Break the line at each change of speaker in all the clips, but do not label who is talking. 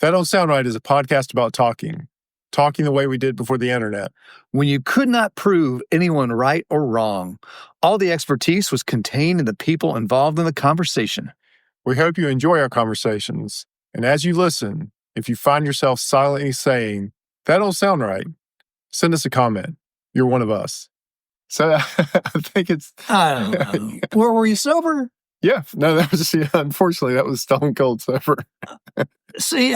That Don't Sound Right is a podcast about talking the way we did before the internet.
When you could not prove anyone right or wrong, all the expertise was contained in the people involved in the conversation.
We hope you enjoy our conversations, and as you listen, if you find yourself silently saying, "That don't sound right," send us a comment. You're one of us. So I think it's...
I don't know. Were you sober?
Yeah. No, that was... unfortunately, that was stone cold sober.
See,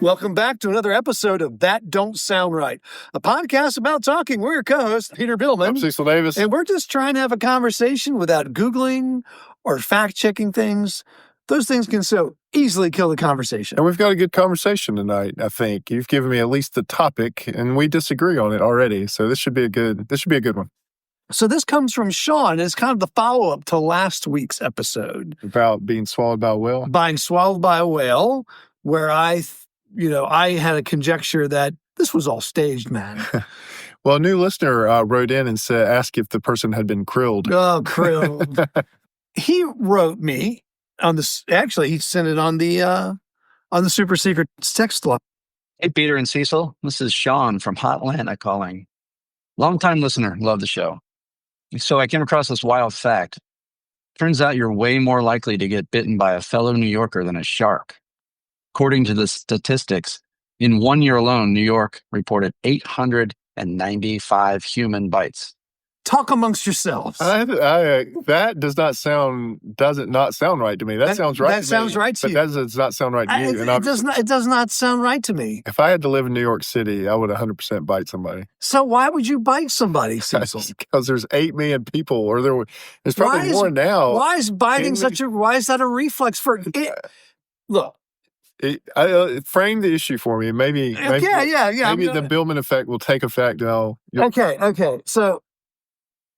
welcome back to another episode of That Don't Sound Right, a podcast about talking. We're your co-hosts, Peter Billman.
I'm Cecil Davis.
And we're just trying to have a conversation without Googling or fact-checking things. Those things can so easily kill the conversation.
And we've got a good conversation tonight, I think. You've given me at least the topic, and we disagree on it already. So this should be a good one.
So this comes from Sean, and it's kind of the follow-up to last week's episode.
About being swallowed by a whale?
Being swallowed by a whale, where I had a conjecture that this was all staged, man.
Well, a new listener wrote in and asked if the person had been krilled.
Oh, krilled. He wrote me on this. Actually, he sent it on the super secret text line.
Hey, Peter and Cecil. This is Sean from Hot Atlanta calling. Longtime listener, love the show. So I came across this wild fact. Turns out you're way more likely to get bitten by a fellow New Yorker than a shark. According to the statistics, in 1 year alone, New York reported 895 human bites.
Talk amongst yourselves.
That doesn't sound right to me. That sounds right to me.
That sounds right to you.
But that does not sound right to you.
It does not sound right to me.
If I had to live in New York City, I would 100% bite somebody.
So why would you bite somebody, Cecil?
Because there's 8 million people, or there's probably more now.
Why is biting why is that a reflex for it? Look.
Frame the issue for me. Maybe the Billman effect will take effect.
Okay. So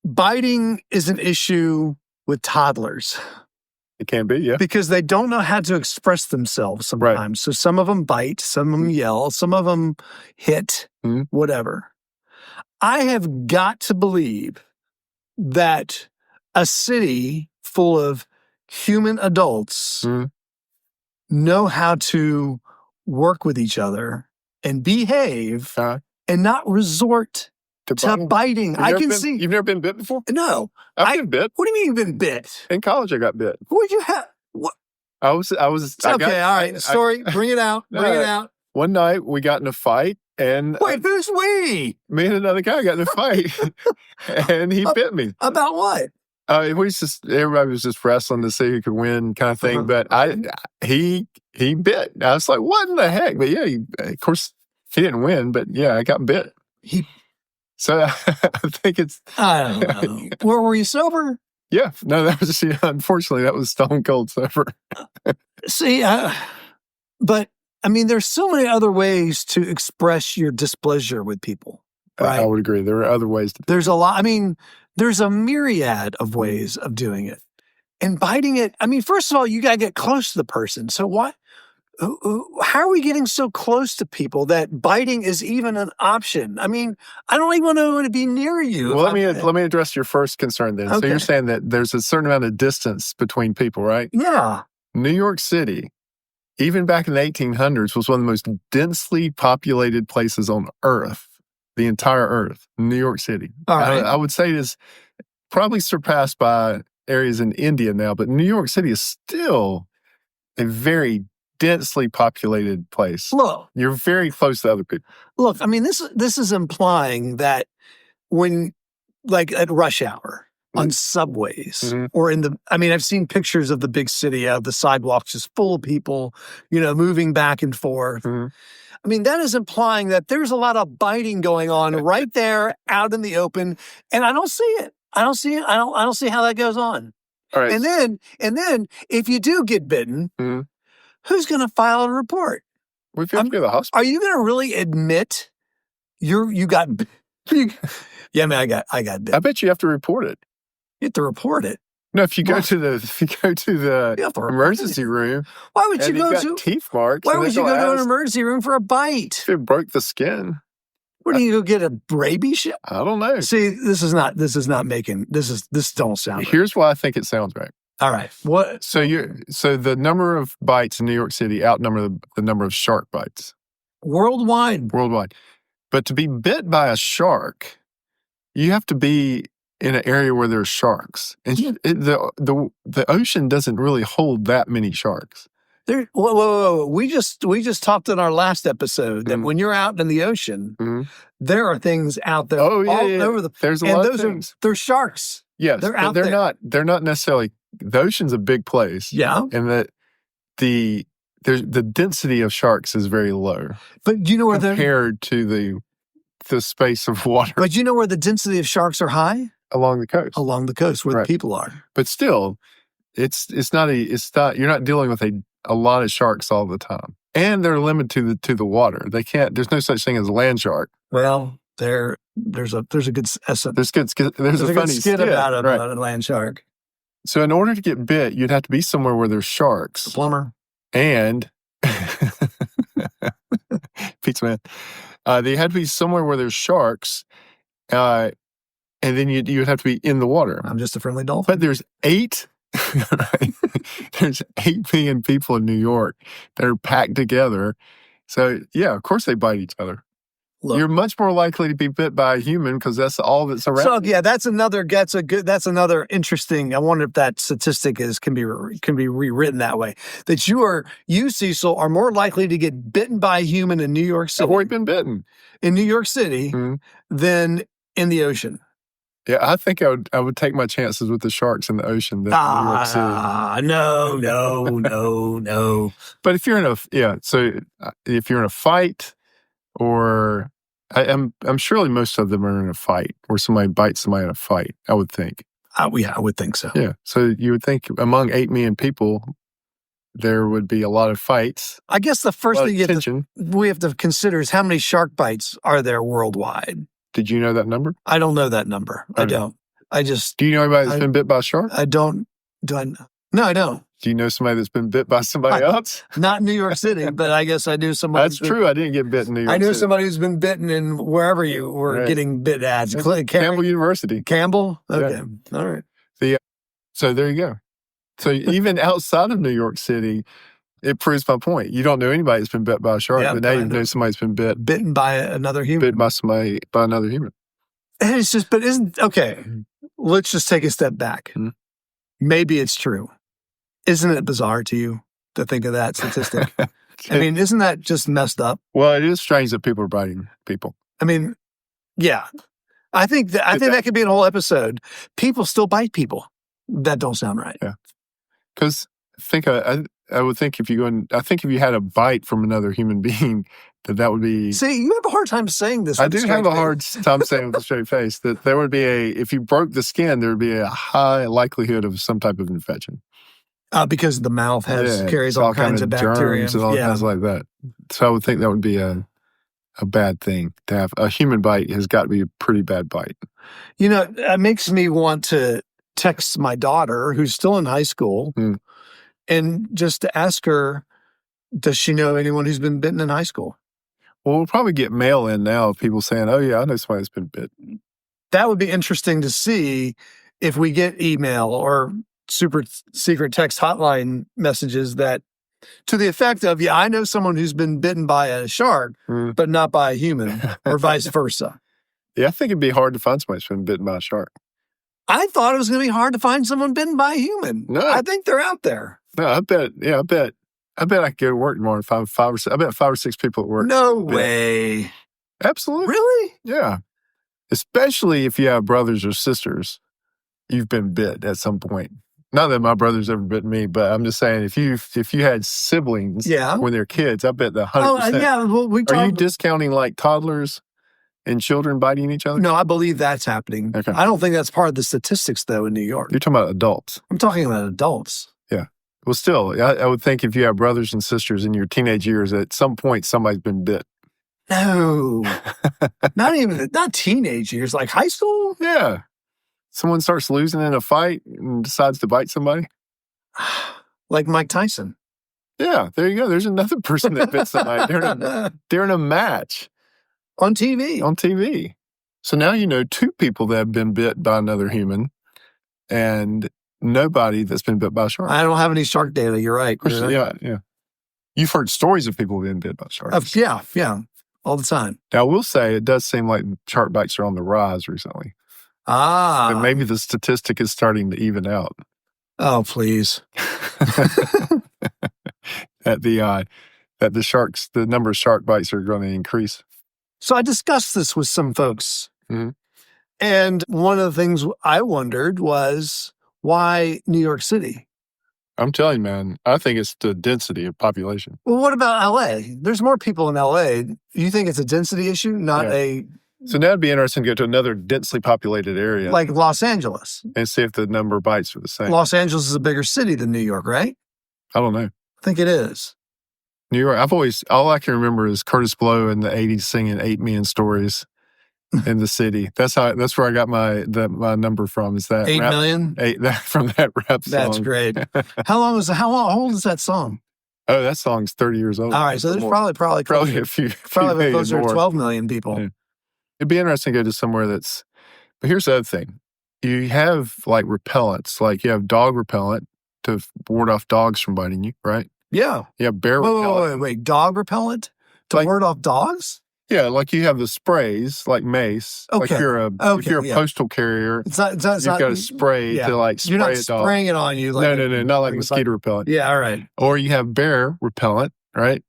biting is an issue with toddlers.
It can be, yeah.
Because they don't know how to express themselves sometimes. Right. So some of them bite, some of them yell, some of them hit, whatever. I have got to believe that a city full of human adults know how to work with each other and behave and not resort to biting.
You've never been bit before?
No.
I've been bit.
What do you mean you've been bit?
In college, I got bit.
What did you have? What?
All right.
Story. Bring it out. Bring it out.
One night, we got in a fight, and...
Wait, who's we?
Me and another guy got in a fight, and he bit me.
About what?
Everybody was just wrestling to see who could win, kind of thing. But he bit. I was like, "What in the heck?" But yeah, of course, he didn't win. But yeah, I got bit. So I think it's...
I don't know. Were you sober?
Yeah. No, that was... unfortunately, that was stone cold sober.
See, but I mean, there's so many other ways to express your displeasure with people. Right?
I would agree. There are other ways.
There's a lot. I mean, there's a myriad of ways of doing it. And biting it, I mean, first of all, you got to get close to the person. So how are we getting so close to people that biting is even an option? I mean, I don't even want to be near you.
Well, let me address your first concern then. Okay. So you're saying that there's a certain amount of distance between people, right?
Yeah.
New York City, even back in the 1800s, was one of the most densely populated places on Earth. The entire Earth, New York City.
All right.
I would say it is probably surpassed by areas in India now, but New York City is still a very densely populated place.
Look,
you're very close to other people.
Look, I mean, this is implying that when, like at rush hour on subways or I've seen pictures of the big city, of the sidewalks just full of people, moving back and forth. I mean, that is implying that there's a lot of biting going on right there out in the open, and I don't see it. I don't see how that goes on.
All right.
And then if you do get bitten, who's going to file a report?
We have to go to the hospital.
Are you going to really admit you got bit? Yeah, man, I got bit.
I bet you have to report it.
You have to report it.
No, if you go to the emergency room,
why would you go to
teeth marks?
Why would you go to an emergency room for a bite?
If it broke the skin.
What do you go get a rabies shot?
I don't know.
See, this don't sound right.
Here's why I think it sounds right.
All right. What?
So the number of bites in New York City outnumber the number of shark bites.
Worldwide.
But to be bit by a shark, you have to be in an area where there's sharks. And the ocean doesn't really hold that many sharks.
Whoa. We just talked in our last episode that when you're out in the ocean, there are things out there all over
there's a lot of things.
They're sharks.
Yes,
they're out there.
They're not necessarily. The ocean's a big place.
Yeah,
and that the density of sharks is very low.
But you know where
compared to the space of water.
But you know where the density of sharks are high?
Along the coast.
Along the coast where the people are.
But still, it's not you're not dealing with a lot of sharks all the time. And they're limited to the water. There's no such thing as a land shark.
Well, there's a good essence.
There's a funny
skit about a land shark.
So in order to get bit, you'd have to be somewhere where there's sharks.
The plumber.
And pizza man. They had to be somewhere where there's sharks. And then you'd have to be in the water.
I'm just a friendly dolphin.
But there's 8 million people in New York that are packed together. So, yeah, of course they bite each other. Look, you're much more likely to be bit by a human because that's all that's around.
So, yeah, that's another interesting. I wonder if that statistic can be rewritten that way. That you, Cecil, are more likely to get bitten by a human in New York City.
I've already been bitten.
In New York City than in the ocean.
Yeah, I think I would take my chances with the sharks in the ocean than New York City.
No.
But if you're in a fight, or I'm surely most of them are in a fight, or somebody bites somebody in a fight. I would think.
I would think so.
Yeah, so you would think among 8 million people, there would be a lot of fights.
I guess the first thing we have to consider is how many shark bites are there worldwide.
Did you know that number?
I don't know that number. I don't. Do
you know anybody that's been bit by a shark?
I don't. No, I don't.
Do you know somebody that's been bit by somebody else?
Not in New York City, but I guess I knew somebody.
That's true. I didn't get bitten in New York City.
I knew somebody who's been bitten in wherever you were getting bit at.
Campbell University.
Campbell? Okay. Yeah. All right.
So there you go. So even outside of New York City, it proves my point. You don't know anybody that's been bit by a shark, but now you know somebody's been bitten by another human. Bitten by another human.
And it's just, okay, let's just take a step back. Maybe it's true. Isn't it bizarre to you to think of that statistic? I mean, isn't that just messed up?
Well, it is strange that people are biting people.
I mean, yeah. I think that could be a whole episode. People still bite people. That don't sound right.
Yeah. Because I would think if you had a bite from another human being, that would be...
See, you have a hard time saying this.
I do have a hard time saying with a straight face that there would be if you broke the skin, there would be a high likelihood of some type of infection.
Because the mouth carries all kinds of bacteria.
Germs and all kinds like that. So I would think that would be a bad thing to have. A human bite has got to be a pretty bad bite.
You know, it makes me want to text my daughter, who's still in high school, and just to ask her, does she know anyone who's been bitten in high school?
Well, we'll probably get mail in now of people saying, oh, yeah, I know somebody that's been bitten.
That would be interesting to see if we get email or super secret text hotline messages that to the effect of, yeah, I know someone who's been bitten by a shark, but not by a human, or vice versa.
Yeah, I think it'd be hard to find somebody who's been bitten by a shark.
I thought it was going to be hard to find someone bitten by a human.
No.
I think they're out there.
No, I bet I could go to work tomorrow and find 5 or 6. I bet 5 or 6 people at work.
No way.
Absolutely.
Really?
Yeah. Especially if you have brothers or sisters, you've been bit at some point. Not that my brother's ever bitten me, but I'm just saying if you had siblings when they're kids, I bet 100%.
Oh, yeah. Well,
Are you discounting like toddlers and children biting each other?
No, I believe that's happening. Okay. I don't think that's part of the statistics, though, in New York.
You're talking about adults.
I'm talking about adults.
Yeah. Well, still, I would think if you have brothers and sisters in your teenage years, at some point somebody's been bit.
No. Not teenage years, like high school?
Yeah. Someone starts losing in a fight and decides to bite somebody?
Like Mike Tyson.
Yeah, there you go. There's another person that bit somebody. They're in a match.
On TV.
On TV. So now you know 2 people that have been bit by another human and nobody that's been bit by a shark.
I don't have any shark data. You're right.
Yeah. You've heard stories of people being bit by sharks.
Yeah. All the time.
Now, I will say it does seem like shark bites are on the rise recently. And maybe the statistic is starting to even out.
Oh, please.
That the number of shark bites are going to increase.
So I discussed this with some folks.
Mm-hmm.
And one of the things I wondered was, why New York City?
I'm telling you, man, I think it's the density of population.
Well, what about LA? There's more people in LA. You think it's a density issue, not
So now it'd be interesting to go to another densely populated area.
Like Los Angeles.
And see if the number of bites are the same.
Los Angeles is a bigger city than New York, right?
I don't know.
I think it is.
New York, all I can remember is Curtis Blow in the 80s singing 8 million stories in the city. That's where I got my number from. Is that
8 million?
From that rap song.
That's great. How old is that song?
Oh, that song's 30 years old.
All right, so there's probably
a few
closer
more.
to 12 million people.
Yeah. It'd be interesting to go to somewhere but here's the other thing. You have like repellents, like you have dog repellent to ward off dogs from biting you, right?
Yeah.
You have bear repellent.
Wait. Dog repellent? To ward off dogs?
Yeah, like you have the sprays, like mace.
Okay.
Like if you're a postal carrier, you've got a spray to like spray a dog.
You're not spraying it on you.
No, not like mosquito repellent.
Yeah, all right.
Or you have bear repellent, right?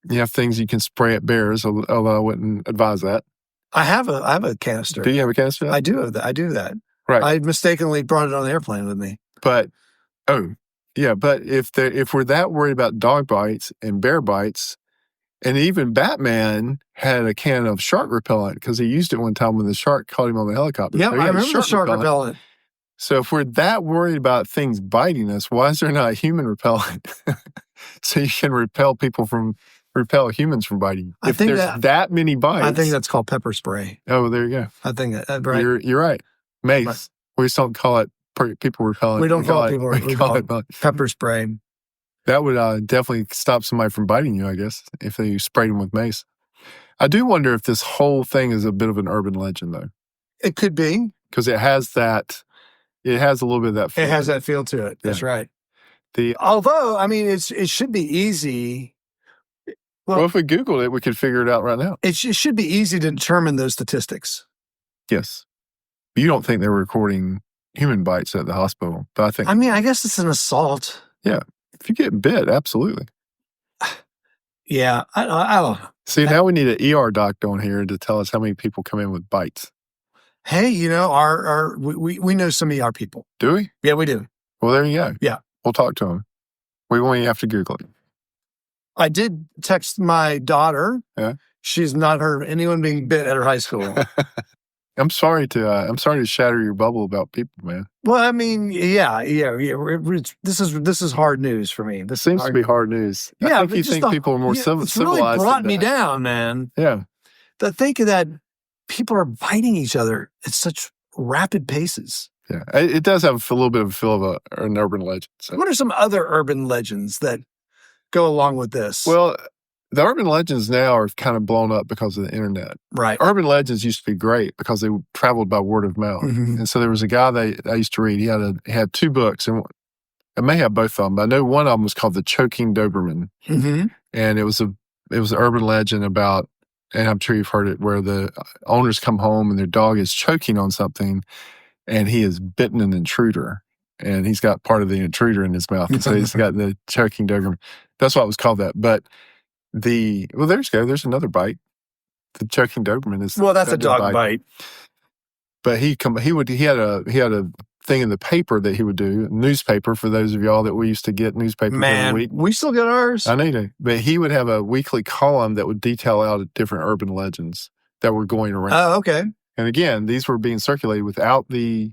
You have things you can spray at bears, although I wouldn't advise that.
I have a canister.
Do you have a canister?
I do have that. I do that.
Right.
I mistakenly brought it on the airplane with me.
But if we're that worried about dog bites and bear bites, and even Batman had a can of shark repellent because he used it one time when the shark caught him on the helicopter.
Yeah, I remember the shark repellent.
So if we're that worried about things biting us, why is there not human repellent? So you can repel humans from biting you. If there's that many bites.
I think that's called pepper spray.
Oh, there you go.
I think right.
You're right. Mace. Right. We just don't call it people repellent.
We don't call it people repellent. We call it pepper spray.
That would definitely stop somebody from biting you, I guess, if they sprayed them with mace. I do wonder if this whole thing is a bit of an urban legend, though.
It could be.
Because it has a little bit of that feel.
It has that feel to it.
Yeah.
That's right. Although, I mean, it should be easy.
Well, if we Googled it, we could figure it out right now.
It should be easy to determine those statistics.
Yes. You don't think they're recording human bites at the hospital, but I think...
I guess it's an assault.
Yeah. If you get bit, absolutely.
Yeah, I don't know.
See, now we need an ER doctor on here to tell us how many people come in with bites.
Hey, we know some ER people.
Do we?
Yeah, we do.
Well, there you go.
Yeah.
We'll talk to them. We won't even have to Google it.
I did text my daughter.
Yeah.
She's not heard of anyone being bit at her high school.
I'm sorry to shatter your bubble about people, man.
Well, I mean, yeah. This is hard news for me. This
seems to be hard news.
Yeah,
I think you think people are more civilized.
It's really brought me down, man.
Yeah.
To think that people are biting each other at such rapid paces.
Yeah, it does have a little bit of a feel of an urban legend. So.
What are some other urban legends that go along with this?
Well, the urban legends now are kind of blown up because of the internet.
Right.
Urban legends used to be great because they traveled by word of mouth. Mm-hmm. And so there was a guy that I used to read. He had 2 books, and I may have both of them, but I know one of them was called The Choking Doberman.
Mm-hmm.
And it was an urban legend about, and I'm sure you've heard it, where the owners come home and their dog is choking on something, and he has bitten an intruder, and he's got part of the intruder in his mouth. And so he's got the choking Doberman. That's why it was called that. But there's another bite. The choking Doberman is
that's a dog bite.
But he had a thing in the paper that he would do, newspaper for those of y'all that we used to get newspapers every week.
We still get ours.
I need to. But he would have a weekly column that would detail out different urban legends that were going around.
Oh, okay.
And again, these were being circulated without the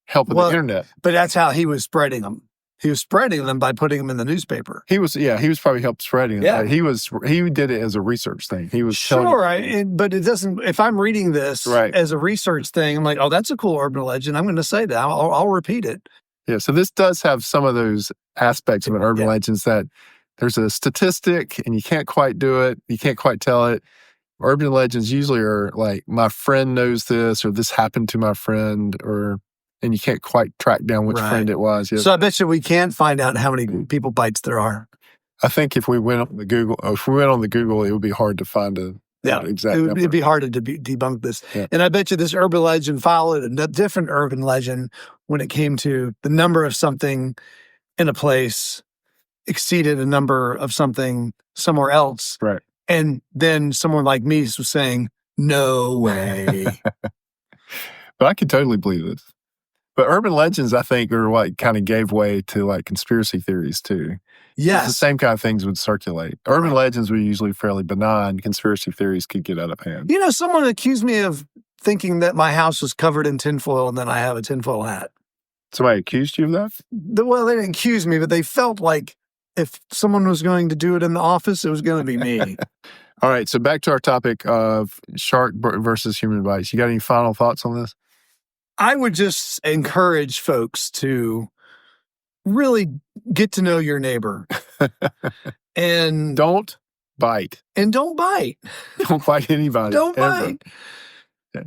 help of the internet.
But that's how he was spreading them. He was spreading them by putting them in the newspaper.
He was probably helped spreading it.
Yeah.
He did it as a research thing. He was
but it doesn't. If I'm reading this as a research thing, I'm like, oh, that's a cool urban legend. I'm going to say that. I'll repeat it.
Yeah. So this does have some of those aspects of an urban legends that there's a statistic and you can't quite do it. You can't quite tell it. Urban legends usually are like, my friend knows this, or this happened to my friend, and you can't quite track down which friend it was.
Yes. So I bet you we can't find out how many people bites there are.
I think if we went on the Google, it would be hard to find an exact number.
It'd be hard to debunk this. Yeah. And I bet you this urban legend followed a different urban legend when it came to the number of something in a place exceeded a number of something somewhere else.
Right.
And then someone like me was saying, no way.
But I could totally believe this. But urban legends, I think, are what kind of gave way to like conspiracy theories too.
Yes.
The same kind of things would circulate. Urban legends were usually fairly benign. Conspiracy theories could get out of hand.
Someone accused me of thinking that my house was covered in tinfoil and then I have a tinfoil hat.
Somebody accused you of that?
Well, they didn't accuse me, but they felt like if someone was going to do it in the office, it was going to be me.
All right. So back to our topic of shark versus human bites. You got any final thoughts on this?
I would just encourage folks to really get to know your neighbor. And
don't bite.
And don't bite.
Don't bite anybody.
Don't
ever.
bite. Yeah.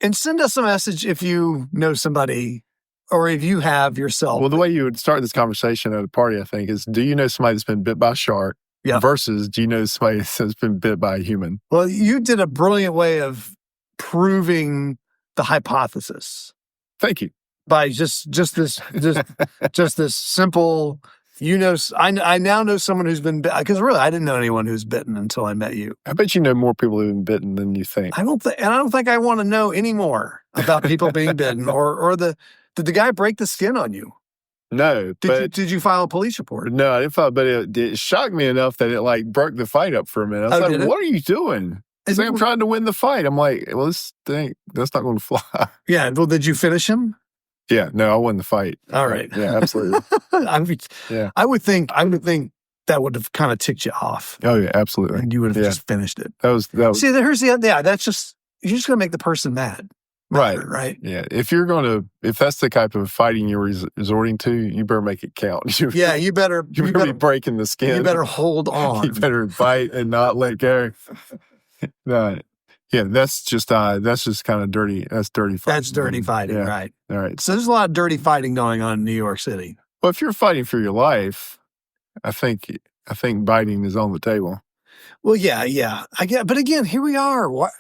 And send us a message if you know somebody or if you have yourself.
Well, the way you would start this conversation at a party, I think, is do you know somebody that's been bit by a shark versus do you know somebody that's been bit by a human?
Well, you did a brilliant way of proving the hypothesis.
Thank you.
By just this simple, I now know someone who's been bitten, because really I didn't know anyone who's bitten until I met you.
I bet you know more people who've been bitten than you think.
I don't think I want to know any more about people being bitten or did the guy break the skin on you?
No.
Did you file a police report?
No, I didn't file, but it shocked me enough that it like broke the fight up for a minute. I was like, what are you doing? It's like, I'm trying to win the fight. I'm like, well, this thing, that's not going to fly.
Yeah. Well, did you finish him?
Yeah. No, I won the fight.
All right.
Yeah, absolutely.
I would think that would have kind of ticked you off.
Oh yeah, absolutely.
And you would have just finished it.
That was.
See, here's the that's just, you're just going to make the person mad. Right.
Yeah. If that's the type of fighting you're resorting to, you better make it count.
You better
be breaking the skin.
You better hold on.
You better bite and not let go. No. Yeah, that's just kind of dirty. That's dirty fighting.
That's dirty fighting, right.
All right.
So there's a lot of dirty fighting going on in New York City.
Well, if you're fighting for your life, I think biting is on the table.
Well, yeah. I get, but again, here we are. What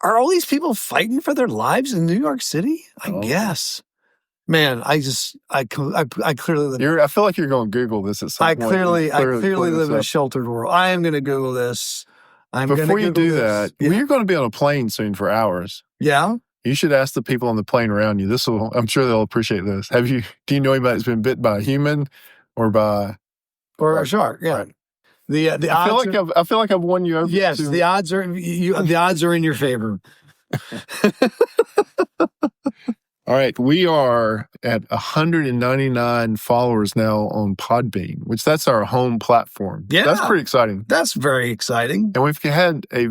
are all these people fighting for their lives in New York City? I guess. Man, I clearly live.
I feel like you're going to Google this at some point.
I clearly live in a sheltered world. I am going to Google this.
Before you do that, you're going to be on a plane soon for hours.
Yeah.
You should ask the people on the plane around you. I'm sure they'll appreciate this. Do you know anybody that's been bit by a human or by
a shark? Yeah. Right. The odds
I feel like I've won you over.
Yes, the odds are in your favor.
All right, we are at 199 followers now on Podbean, which that's our home platform.
Yeah.
That's pretty exciting.
That's very exciting.
And we've had a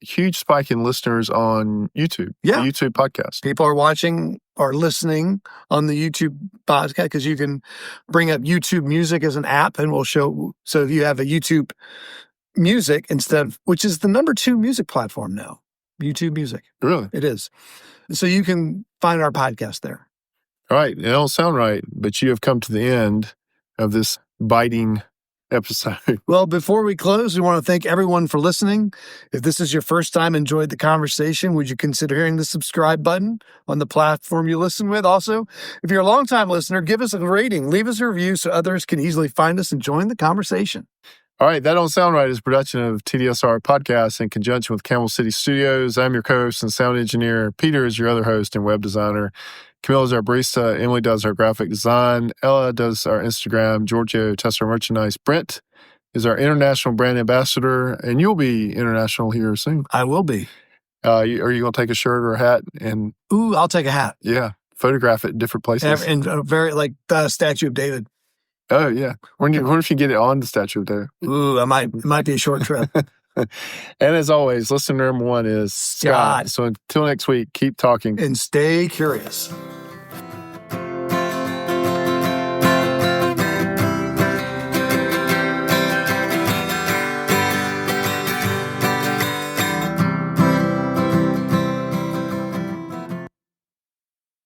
huge spike in listeners on YouTube.
Yeah.
The YouTube podcast.
People are watching or listening on the YouTube podcast because you can bring up YouTube Music as an app and we'll show. So if you have a YouTube Music which is the number 2 music platform now, YouTube Music.
Really?
It is. So you can find our podcast there.
All right. It don't sound right, but you have come to the end of this biting episode.
Well, before we close, we want to thank everyone for listening. If this is your first time, enjoyed the conversation, would you consider hitting the subscribe button on the platform you listen with? Also, if you're a longtime listener, give us a rating, leave us a review so others can easily find us and join the conversation.
All right, That Don't Sound Right is a production of TDSR Podcast in conjunction with Camel City Studios. I'm your co-host and sound engineer. Peter is your other host and web designer. Camille is our barista. Emily does our graphic design. Ella does our Instagram. Giorgio tests our merchandise. Brent is our international brand ambassador, and you'll be international here soon.
I will be.
Are you going to take a shirt or a hat?
Ooh, I'll take a hat.
Yeah, photograph it in different places.
And very like the Statue of David.
Oh, yeah. Wonder if you get it on the Statue of David.
Ooh, it might be a short trip.
And as always, listener number one is Scott. So until next week, keep talking.
And stay curious.